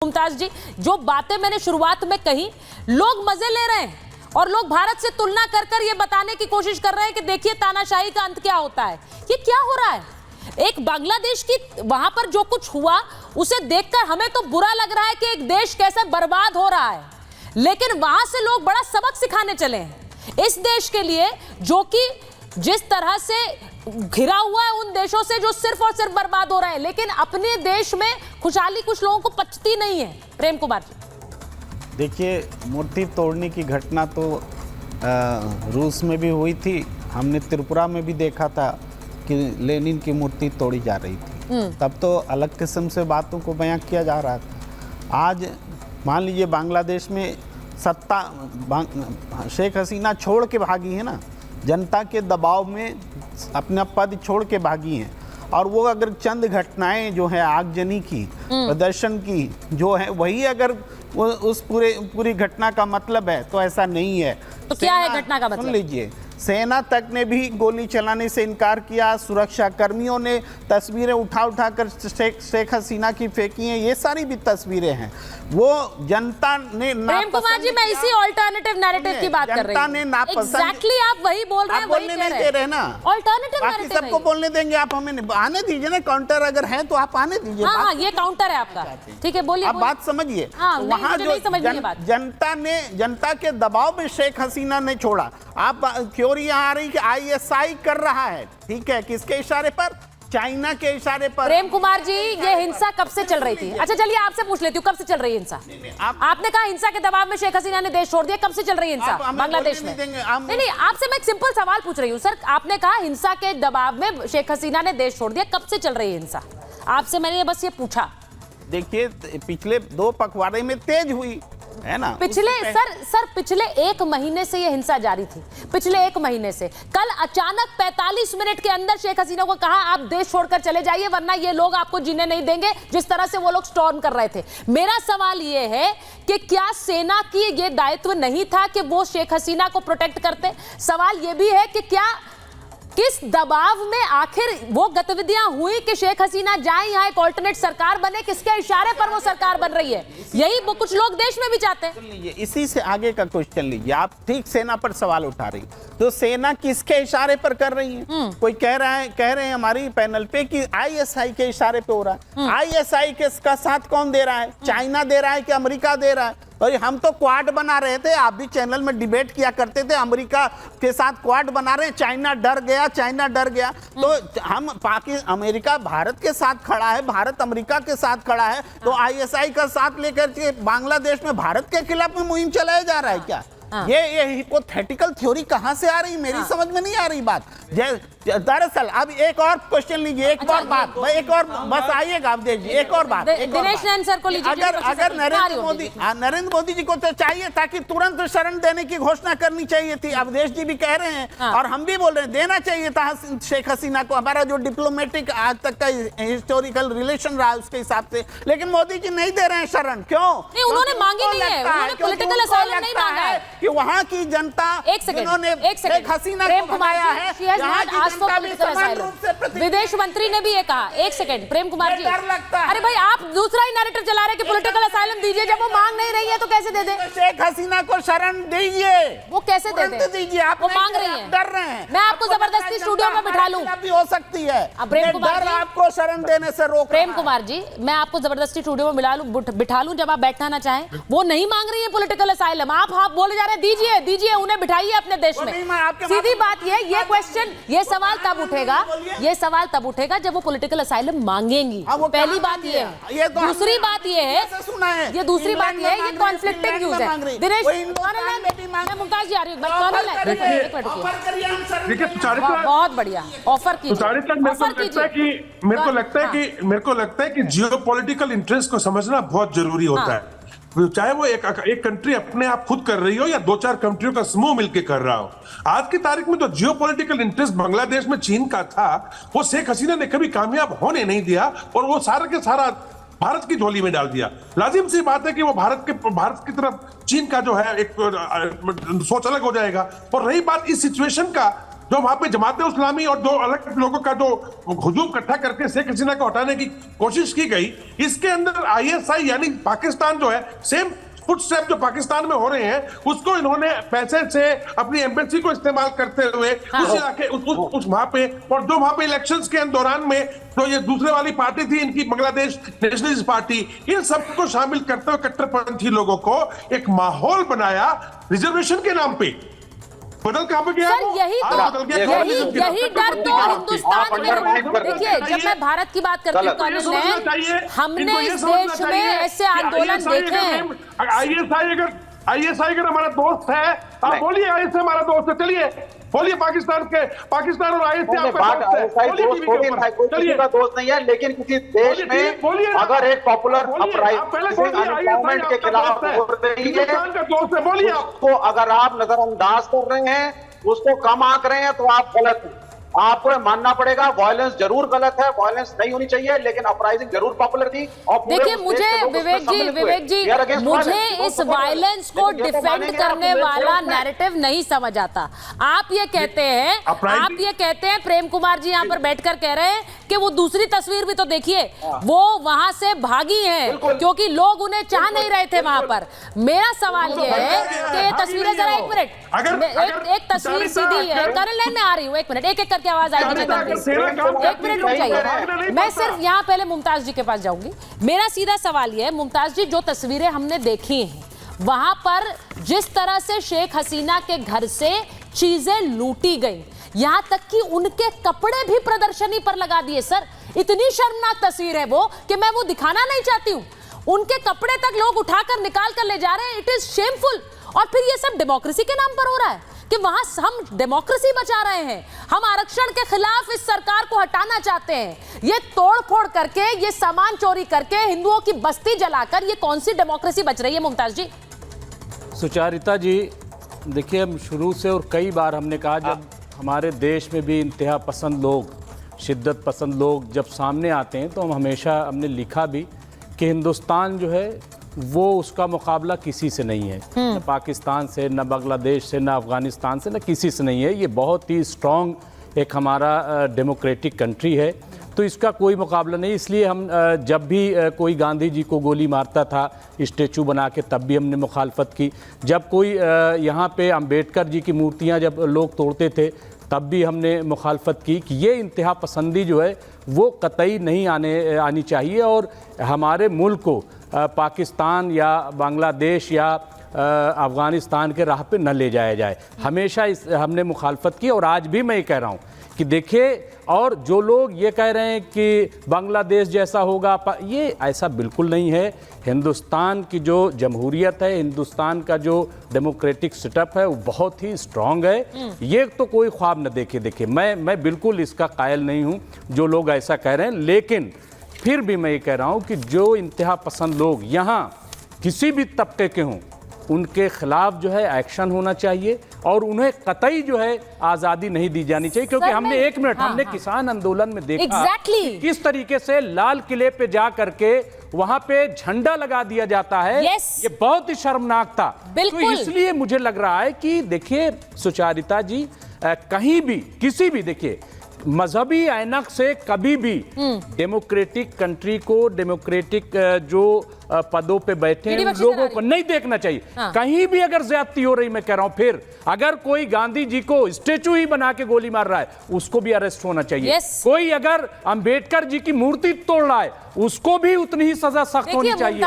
मुमताज जी, जो बातें मैंने शुरुआत में कही, लोग मजे ले रहे हैं और लोग भारत से तुलना कर कर ये बताने की कोशिश कर रहे हैं कि देखिए तानाशाही का अंत क्या होता है। ये क्या हो रहा है? एक बांग्लादेश की वहां पर जो कुछ हुआ उसे देखकर हमें तो बुरा लग रहा है कि एक देश कैसे बर्बाद हो रहा है, लेकिन वहां से लोग बड़ा सबक सिखाने चले हैं इस देश के लिए, जो कि जिस तरह से घिरा हुआ है उन देशों से जो सिर्फ और सिर्फ बर्बाद हो रहे हैं, लेकिन अपने देश में खुशहाली कुछ लोगों को पचती नहीं है। प्रेम कुमार जी, देखिए, मूर्ति तोड़ने की घटना तो रूस में भी हुई थी। हमने त्रिपुरा में भी देखा था कि लेनिन की मूर्ति तोड़ी जा रही थी। तब तो अलग किस्म से बातों को बयां किया जा रहा था। आज मान लीजिए बांग्लादेश में सत्ता शेख हसीना छोड़ के भागी है ना, जनता के दबाव में अपना पद छोड़ के भागी हैं, और वो अगर चंद घटनाएं जो है आगजनी की, प्रदर्शन की जो है, वही अगर उस पूरी घटना का मतलब है तो ऐसा नहीं है। तो क्या है घटना का मतलब? सुन लीजिए, सेना तक ने भी गोली चलाने से इनकार किया, सुरक्षा कर्मियों ने तस्वीरें उठा कर शेख हसीना की फेंकी हैं। ये सारी भी तस्वीरें हैं। वो जनता ने प्रेम कुमार जी, मैं इसी ऑल्टरनेटिव नैरेटिव की बात कर रही हूं। एग्जैक्टली आप वही बोल रहे हैं, बोलने नहीं दे रहे ना। ऑल्टरनेटिव बाकी सबको बोलने देंगे, आप हमें आने दीजिए ना। काउंटर अगर है तो आप आने दीजिए। हाँ, ये काउंटर है आपका, ठीक है, बोलिए। आप बात समझिए। वहाँ जो जनता के दबाव में शेख हसीना ने छोड़ा। आप थ्योरी आ रही कि आईएसआई कर रहा है, ठीक है, किसके इशारे पर? चाइना के इशारे पर। प्रेम कुमार जी, ये हिंसा कब से चल रही थी? अच्छा चलिए आपसे पूछ लेती हूँ, कब से चल रही है हिंसा? आपने कहा हिंसा के दबाव में शेख हसीना ने देश छोड़ दिया। कब से चल रही है हिंसा बांग्लादेश में? नहीं, आपसे मैं एक सिंपल सवाल पूछ रही हूँ सर। आपने कहा हिंसा के दबाव में शेख हसीना ने देश छोड़ दिया। कब से चल रही है हिंसा? आपसे मैंने बस ये पूछा। देखिए, पिछले 2 पखवाड़े में तेज हुई है ना। पिछले 1 महीने से ये हिंसा जारी थी। पिछले 1 महीने से कल अचानक 45 मिनट के अंदर शेख हसीना को कहा आप देश छोड़कर चले जाइए, वरना ये लोग आपको जीने नहीं देंगे, जिस तरह से वो लोग स्टॉर्म कर रहे थे। मेरा सवाल ये है कि क्या सेना की ये दायित्व नहीं था कि वो शेख हसीना को प्रोटेक्ट करते? सवाल ये भी है कि क्या किस दबाव में आखिर वो गतिविधियां हुई कि शेख हसीना जाए, यहाँ एक ऑल्टरनेट सरकार बने? किसके इशारे पर वो सरकार बन रही है? यही वो कुछ लोग देश में भी चाहते हैं। लीजिए, इसी से आगे का क्वेश्चन लीजिए। आप ठीक सेना पर सवाल उठा रही, तो सेना किसके इशारे पर कर रही है? कोई कह रहे हैं हमारी पैनल पे कि आईएसआई के इशारे पे हो रहा है। आईएसआई के का साथ कौन दे रहा है? चाइना दे रहा है कि अमेरिका दे रहा है? और हम तो क्वाड बना रहे थे, आप भी चैनल में डिबेट किया करते थे, अमेरिका के साथ क्वाड बना रहे हैं, चाइना डर गया। तो हम अमेरिका भारत के साथ खड़ा है, भारत अमेरिका के साथ खड़ा है, तो आईएसआई का साथ लेकर के बांग्लादेश में भारत के खिलाफ में मुहिम चलाया जा रहा है क्या? ये हिपोथेटिकल थ्योरी कहां से आ रही? मेरी समझ में नहीं आ रही बात। दरअसल अब एक और क्वेश्चन लीजिए, एक और बात, एक और बस आइएगा आप देखिए, एक और बात। दिनेश नैन सर को लीजिए। अगर नरेंद्र मोदी जी को तो चाहिए था कि तुरंत शरण देने की घोषणा करनी चाहिए थी। अवधेश जी भी कह रहे हैं और हम भी बोल रहे हैं, देना चाहिए था शेख हसीना को। हमारा जो डिप्लोमेटिक आज तक का हिस्टोरिकल रिलेशन रहा उसके हिसाब से, लेकिन मोदी जी नहीं दे रहे हैं शरण। क्यों? उन्होंने मांगी नहीं है, उन्होंने पॉलिटिकल असाइलम नहीं मांगा है कि वहां की जनता जिन्होंने शेख हसीना को बनाया है, यहाँ की जनता भी समान रूप से। विदेश मंत्री ने भी ये कहा। एक सेकंड प्रेम कुमार जी, डर लगता है। अरे भाई, आप दूसरा ही नैरेटिव चला रहे हैं कि पॉलिटिकल असाइलम दीजिए, जब वो मांग नहीं रही है तो कैसे दे दे? शेख हसीना को शरण दीजिए। वो कैसे दे दे? आप वो मांग रही है, डर रहे हैं। मैं आपको जबरदस्ती स्टूडियो में बिठा लूं भी हो सकती है। प्रेम कुमार जी, आपको शरण देने से रोक। प्रेम कुमार जी, मैं आपको जबरदस्ती स्टूडियो में बिठा लूं जब आप बैठना ना चाहें? वो नहीं मांग रही है पॉलिटिकल असाइलम, आप बोले जा रहे हैं दीजिए, उन्हें बिठाइए अपने देश में। सीधी बात ये क्वेश्चन, ये सवाल तब उठेगा जब वो पॉलिटिकल असाइलम मांगेंगी। पहली बात ये है। दूसरी बात ये है, ये कॉन्फ्लिक्टिंग व्यूज है। दिनेश, मुमताज जी आ रही हूँ, बहुत बढ़िया ऑफर कीजिए। मेरे को लगता है कि जियोपॉलिटिकल इंटरेस्ट को समझना बहुत जरूरी होता है। चाहे वो एक कंट्री अपने आप खुद कर रही हो या 2-4 कंट्रियों का समूह मिलकर कर रहा हो। आज की तारीख में जो जियोपॉलिटिकल इंटरेस्ट बांग्लादेश में चीन का था, वो शेख हसीना ने कभी कामयाब होने नहीं दिया और वो सारा के सारा भारत की झोली में डाल दिया। लाजिम सी बात है कि वो भारत की तरफ चीन का जो है एक सोच अलग हो जाएगा। और रही बात इस सिचुएशन का, जो वहां पे जमात इस्लामी और दो अलग लोगों का जो हुजूम इकट्ठा करके शेख हसीना को हटाने की कोशिश की गई, इसके अंदर आईएसआई यानी पाकिस्तान जो है, सेम फुटस्टेप जो पाकिस्तान में हो रहे हैं, उसको इन्होंने पैसे से अपनी एम्बेसी को इस्तेमाल करते हुए उस इलाके उस वहां पे, और जो वहां पे इलेक्शंस के दौरान में जो ये दूसरे वाली पार्टी थी इनकी बांग्लादेश नेशनलिस्ट पार्टी, इन सबको शामिल करते हुए कट्टरपंथी लोगों को एक माहौल बनाया रिजर्वेशन के नाम पे। बदल कहां पे गया? सर यही डर तो हिंदुस्तान में, देखिए जब मैं भारत की बात करती हूँ कानून, हमने इस देश में ऐसे आंदोलन देखे हैं। आईएसआई अगर हमारा दोस्त है, आप बोलिए आईएसआई हमारा दोस्त है, चलिए बोलिए पाकिस्तान और आईएसआई किसी का दोस्त नहीं है, लेकिन किसी देश में अगर एक पॉपुलर अपराइजिंग अनएम्प्लॉयमेंट के खिलाफ हो रही है, बोलिए उसको अगर आप नजरअंदाज कर रहे हैं, उसको कम आंक रहे हैं, तो आप गलत हैं। आपको मानना पड़ेगा वायलेंस जरूर गलत है, वायलेंस नहीं होनी चाहिए, लेकिन अपराइजिंग जरूर पॉपुलर थी। और देखिए मुझे विवेक जी मुझे इस वायलेंस को डिफेंड करने वाला नैरेटिव नहीं समझ आता। आप ये कहते हैं प्रेम कुमार जी यहाँ पर बैठकर कह रहे हैं कि वो दूसरी तस्वीर भी तो देखिए, वो वहां से भागी हैं क्योंकि लोग उन्हें चाह नहीं रहे थे वहां पर। मेरा सवाल ये है कि ये तस्वीरें, जरा एक मिनट, एक तस्वीर सीधी है, कर्नल लाइन में आ रही हूँ, एक मिनट, एक एक करके आवाज आएगी, एक मिनट रुक जाइए। मैं सिर्फ यहाँ पहले मुमताज जी के पास जाऊंगी। मेरा सीधा सवाल ये है मुमताज जी, जो तस्वीरें हमने देखी हैं वहां पर जिस तरह से शेख हसीना के घर से चीजें लूटी गई, यहां तक कि उनके कपड़े भी प्रदर्शनी पर लगा दिए। सर इतनी शर्मनाक तस्वीर है वो कि मैं वो दिखाना नहीं चाहती हूं। उनके कपड़े तक लोग उठाकर निकाल कर ले जा रहे हैं। It is shameful. और फिर ये सब डेमोक्रेसी के नाम पर हो रहा है कि वहां हम डेमोक्रेसी बचा रहे हैं, हम आरक्षण के खिलाफ इस सरकार को हटाना चाहते हैं। ये तोड़ फोड़ करके, ये सामान चोरी करके, हिंदुओं की बस्ती जलाकर, ये कौन सी डेमोक्रेसी बच रही है मुमताज जी? सुचारिता जी, देखिए हम शुरू से और कई बार हमने कहा, जब हमारे देश में भी इंतहा पसंद लोग, शिद्दत पसंद लोग जब सामने आते हैं, तो हम हमेशा हमने लिखा भी कि हिंदुस्तान जो है वो उसका मुकाबला किसी से नहीं है, न पाकिस्तान से, न बांग्लादेश से, न अफ़गानिस्तान से, न किसी से नहीं है। ये बहुत ही स्ट्रॉन्ग एक हमारा डेमोक्रेटिक कंट्री है, तो इसका कोई मुकाबला नहीं। इसलिए हम जब भी कोई गांधी जी को गोली मारता था स्टेचू बना के, तब भी हमने मुखालफत की। जब कोई यहाँ पे अंबेडकर जी की मूर्तियाँ जब लोग तोड़ते थे, तब भी हमने मुखालफत की कि ये इंतहा पसंदी जो है वो कतई नहीं आनी चाहिए, और हमारे मुल्क को पाकिस्तान या बांग्लादेश या अफ़गानिस्तान के राह पे न ले जाया जाए। हमेशा हमने मुखालफत की, और आज भी मैं ये कह रहा हूँ कि देखिए, और जो लोग ये कह रहे हैं कि बांग्लादेश जैसा होगा, ये ऐसा बिल्कुल नहीं है। हिंदुस्तान की जो जमहूरियत है, हिंदुस्तान का जो डेमोक्रेटिक सेटअप है, वो बहुत ही स्ट्रांग है। ये तो कोई ख्वाब न देखे। देखिए मैं बिल्कुल इसका कायल नहीं हूँ जो लोग ऐसा कह रहे हैं, लेकिन फिर भी मैं ये कह रहा हूँ कि जो इंतहा पसंद लोग यहाँ किसी भी तबके के हों, उनके खिलाफ जो है एक्शन होना चाहिए, और उन्हें कतई जो है आज़ादी नहीं दी जानी चाहिए। क्योंकि हमने हमने किसान आंदोलन में देखा कि किस तरीके से लाल किले पे जा करके वहां पे झंडा लगा दिया जाता है। ये बहुत ही शर्मनाक था। तो इसलिए मुझे लग रहा है कि देखिए सुचारिता जी, कहीं भी किसी भी, देखिए मजहबी ऐनक से कभी भी डेमोक्रेटिक कंट्री को, डेमोक्रेटिक जो पदों पे बैठे हैं लोगों को नहीं देखना चाहिए। कहीं भी अगर ज्यादती हो रही, मैं कह रहा हूं, फिर अगर कोई गांधी जी को स्टेचू ही बना के गोली मार रहा है, उसको भी अरेस्ट होना चाहिए। कोई अगर अंबेडकर जी की मूर्ति तोड़ रहा है, उसको भी उतनी ही सजा सख्त होनी चाहिए।